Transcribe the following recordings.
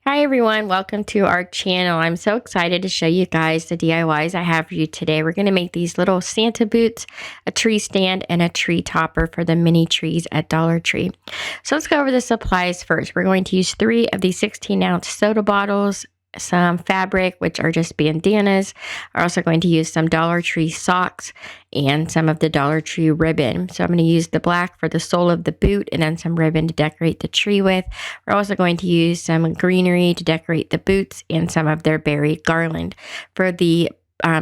Hi everyone, welcome to our channel. I'm so excited to show you guys the DIYs I have for you today. We're going to make these little Santa boots, a tree stand, and a tree topper for the mini trees at Dollar Tree. So let's go over the supplies first. We're going to use 3 of these 16-ounce soda bottles, some fabric, which are just bandanas. We're also going to use some Dollar Tree socks and some of the Dollar Tree ribbon. So I'm going to use the black for the sole of the boot and then some ribbon to decorate the tree with. We're also going to use some greenery to decorate the boots and some of their berry garland. For the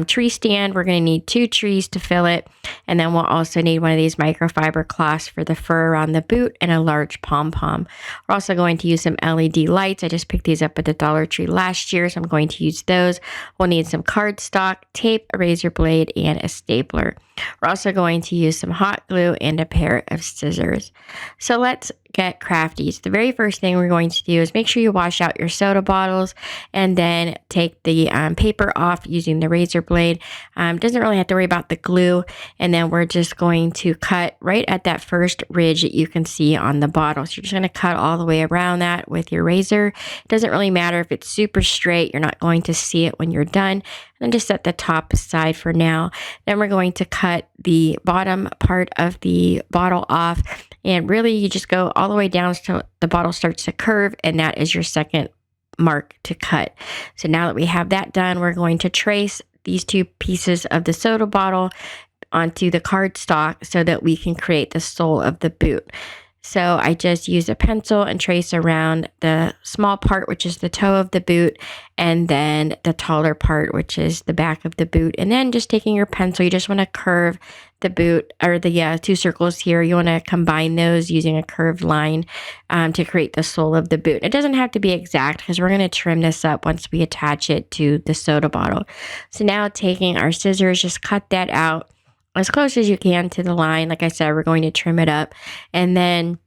tree stand, we're going to need 2 trees to fill it, and then we'll also need one of these microfiber cloths for the fur around the boot and a large pom-pom. We're also going to use some LED lights. I just picked these up at the Dollar Tree last year, so I'm going to use those. We'll need some cardstock, tape, a razor blade, and a stapler. We're also going to use some hot glue and a pair of scissors. So let's get crafty. So the very first thing we're going to do is make sure you wash out your soda bottles and then take the paper off using the razor blade. Doesn't really have to worry about the glue. And then we're just going to cut right at that first ridge that you can see on the bottle. So you're just going to cut all the way around that with your razor. It doesn't really matter if it's super straight. You're not going to see it when you're done. And then just set the top aside for now. Then we're going to cut the bottom part of the bottle off. And really, you just go all the way down so the bottle starts to curve, and that is your second mark to cut. So now that we have that done, we're going to trace these 2 pieces of the soda bottle onto the cardstock so that we can create the sole of the boot. So I just use a pencil and trace around the small part, which is the toe of the boot, and then the taller part, which is the back of the boot. And then just taking your pencil, you just want to curve the boot, or the 2 circles here. You want to combine those using a curved line to create the sole of the boot. It doesn't have to be exact because we're going to trim this up once we attach it to the soda bottle. So now taking our scissors, just cut that out as close as you can to the line. Like I said, we're going to trim it up. And then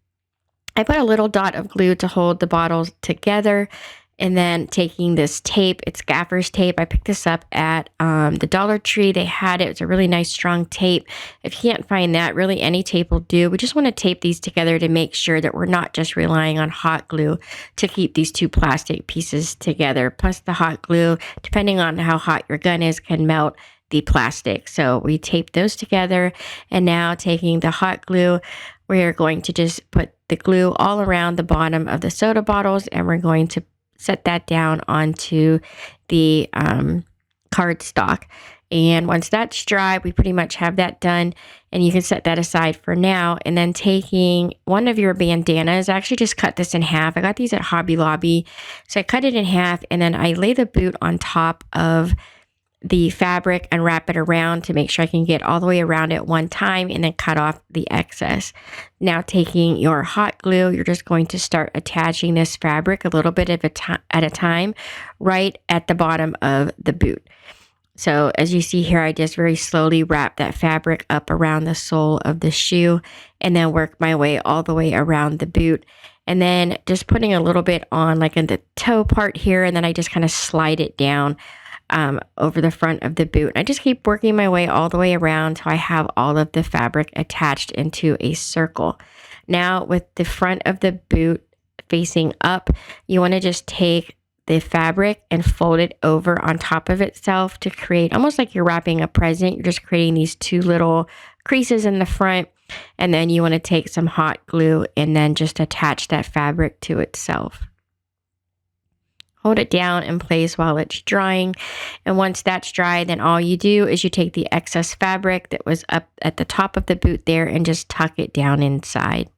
I put a little dot of glue to hold the bottles together. And then taking this tape, it's gaffer's tape. I picked this up at the Dollar Tree. They had it. It's a really nice strong tape. If you can't find that, really any tape will do. We just want to tape these together to make sure that we're not just relying on hot glue to keep these 2 plastic pieces together. Plus the hot glue, depending on how hot your gun is, can melt the plastic. So we tape those together. And now taking the hot glue, we're going to just put the glue all around the bottom of the soda bottles, and we're going to set that down onto the cardstock. And once that's dry, we pretty much have that done, and you can set that aside for now. And then taking one of your bandanas, I actually just cut this in half. I got these at Hobby Lobby. So I cut it in half, and then I lay the boot on top of the fabric and wrap it around to make sure I can get all the way around it one time, and then cut off the excess. Now taking your hot glue, you're just going to start attaching this fabric a little bit at a time right at the bottom of the boot. So as you see here, I just very slowly wrap that fabric up around the sole of the shoe and then work my way all the way around the boot. And then just putting a little bit on like in the toe part here, and then I just kind of slide it down over the front of the boot. I just keep working my way all the way around till I have all of the fabric attached into a circle. Now with the front of the boot facing up, you want to just take the fabric and fold it over on top of itself to create almost like you're wrapping a present. You're just creating these 2 little creases in the front, and then you want to take some hot glue and then just attach that fabric to itself. Hold it down in place while it's drying. And once that's dry, then all you do is you take the excess fabric that was up at the top of the boot there and just tuck it down inside.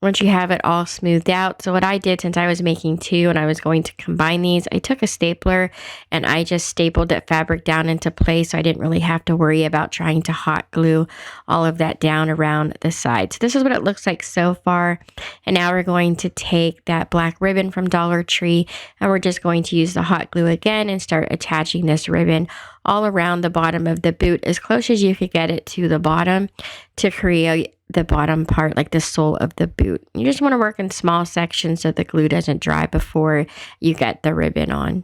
Once you have it all smoothed out. So what I did, since I was making 2 and I was going to combine these, I took a stapler and I just stapled that fabric down into place, so I didn't really have to worry about trying to hot glue all of that down around the side. So this is what it looks like so far. And now we're going to take that black ribbon from Dollar Tree, and we're just going to use the hot glue again and start attaching this ribbon all around the bottom of the boot as close as you could get it to the bottom to create the bottom part, like the sole of the boot. You just want to work in small sections so the glue doesn't dry before you get the ribbon on.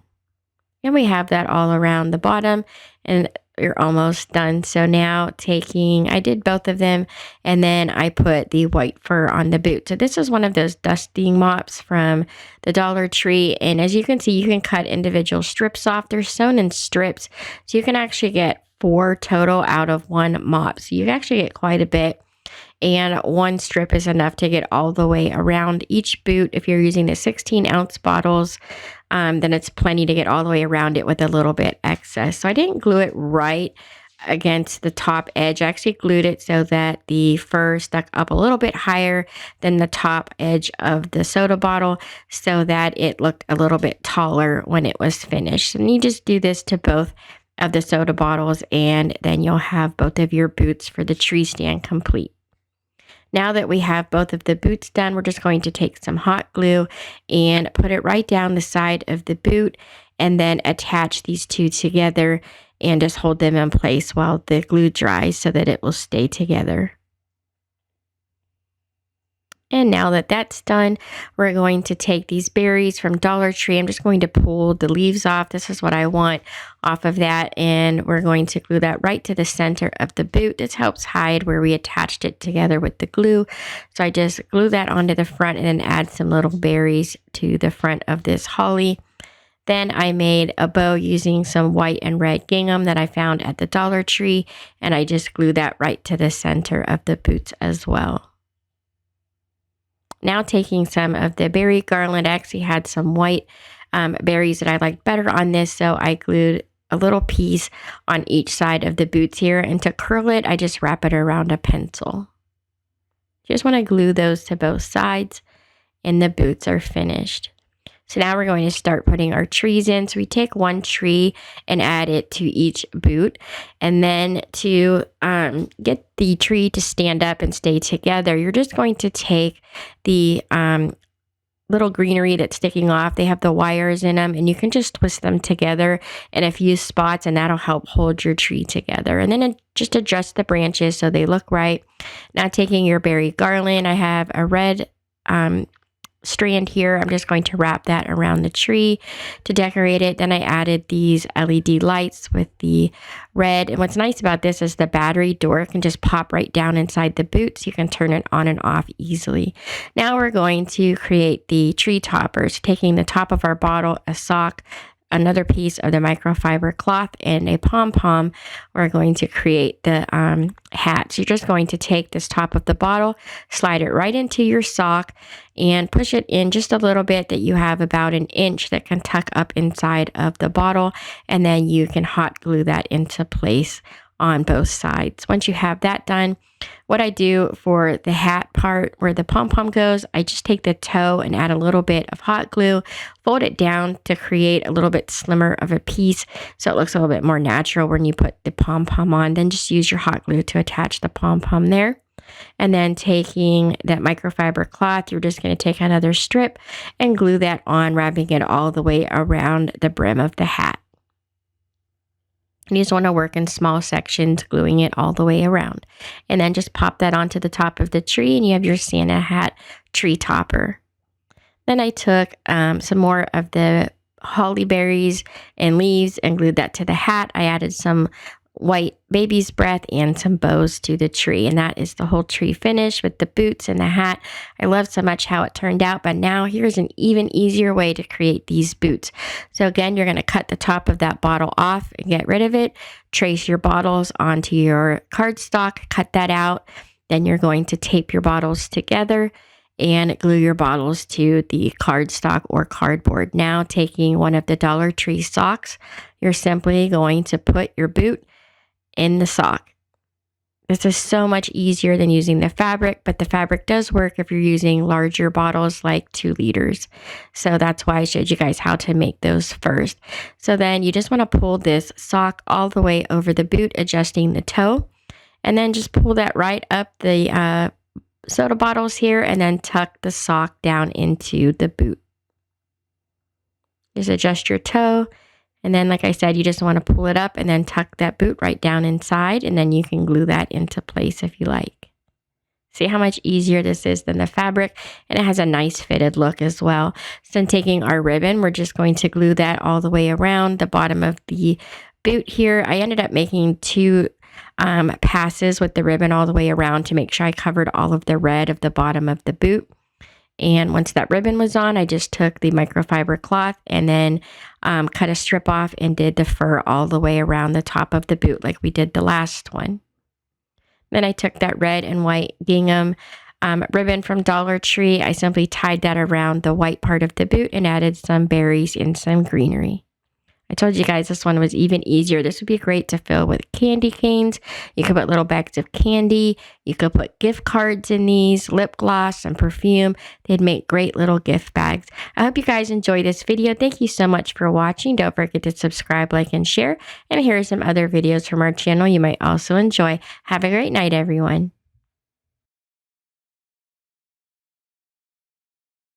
And we have that all around the bottom. And you're almost done. So now I did both of them, and then I put the white fur on the boot. So this is one of those dusting mops from the Dollar Tree. And as you can see, you can cut individual strips off. They're sewn in strips. So you can actually get 4 total out of one mop. So you actually get quite a bit. And one strip is enough to get all the way around each boot. If you're using the 16-ounce bottles, then it's plenty to get all the way around it with a little bit excess. So I didn't glue it right against the top edge. I actually glued it so that the fur stuck up a little bit higher than the top edge of the soda bottle so that it looked a little bit taller when it was finished. And you just do this to both of the soda bottles, and then you'll have both of your boots for the tree stand complete. Now that we have both of the boots done, we're just going to take some hot glue and put it right down the side of the boot, and then attach these two together and just hold them in place while the glue dries so that it will stay together. And now that that's done, we're going to take these berries from Dollar Tree. I'm just going to pull the leaves off. This is what I want off of that. And we're going to glue that right to the center of the boot. This helps hide where we attached it together with the glue. So I just glue that onto the front and then add some little berries to the front of this holly. Then I made a bow using some white and red gingham that I found at the Dollar Tree. And I just glued that right to the center of the boots as well. Now taking some of the berry garland, I actually had some white berries that I liked better on this, so I glued a little piece on each side of the boots here, and to curl it, I just wrap it around a pencil. You just want to glue those to both sides, and the boots are finished. So now we're going to start putting our trees in. So we take one tree and add it to each boot. And then to get the tree to stand up and stay together, you're just going to take the little greenery that's sticking off. They have the wires in them, and you can just twist them together in a few spots, and that'll help hold your tree together. And then just adjust the branches so they look right. Now taking your berry garland, I have a red strand here. I'm just going to wrap that around the tree to decorate it. Then I added these LED lights with the red. And what's nice about this is the battery door can just pop right down inside the boot, so you can turn it on and off easily. Now we're going to create the tree toppers, taking the top of our bottle, a sock, another piece of the microfiber cloth, and a pom-pom. We're going to create the hat. So you're just going to take this top of the bottle, slide it right into your sock, and push it in just a little bit that you have about an inch that can tuck up inside of the bottle, and then you can hot glue that into place on both sides. Once you have that done, what I do for the hat part where the pom-pom goes, I just take the toe and add a little bit of hot glue, fold it down to create a little bit slimmer of a piece so it looks a little bit more natural when you put the pom-pom on. Then just use your hot glue to attach the pom-pom there. And then taking that microfiber cloth, you're just going to take another strip and glue that on, wrapping it all the way around the brim of the hat. You just want to work in small sections, gluing it all the way around. And then just pop that onto the top of the tree, and you have your Santa hat tree topper. Then I took some more of the holly berries and leaves and glued that to the hat. I added some white baby's breath and some bows to the tree, and that is the whole tree finish with the boots and the hat. I love so much how it turned out, but now here's an even easier way to create these boots. So again, you're going to cut the top of that bottle off and get rid of it. Trace your bottles onto your cardstock, cut that out. Then you're going to tape your bottles together and glue your bottles to the cardstock or cardboard. Now taking one of the Dollar Tree socks, you're simply going to put your boot in the sock. This is so much easier than using the fabric, but the fabric does work if you're using larger bottles like 2 liters. So that's why I showed you guys how to make those first. So then you just want to pull this sock all the way over the boot, adjusting the toe, and then just pull that right up the soda bottles here, and then tuck the sock down into the boot. Just adjust your toe. And then, like I said, you just want to pull it up and then tuck that boot right down inside, and then you can glue that into place if you like. See how much easier this is than the fabric, and it has a nice fitted look as well. So then taking our ribbon, we're just going to glue that all the way around the bottom of the boot here, I ended up making two passes with the ribbon all the way around to make sure I covered all of the red of the bottom of the boot. And once that ribbon was on, I just took the microfiber cloth and then cut a strip off and did the fur all the way around the top of the boot like we did the last one. Then I took that red and white gingham ribbon from Dollar Tree. I simply tied that around the white part of the boot and added some berries and some greenery. I told you guys this one was even easier. This would be great to fill with candy canes. You could put little bags of candy. You could put gift cards in these, lip gloss and perfume. They'd make great little gift bags. I hope you guys enjoyed this video. Thank you so much for watching. Don't forget to subscribe, like, and share. And here are some other videos from our channel you might also enjoy. Have a great night, everyone.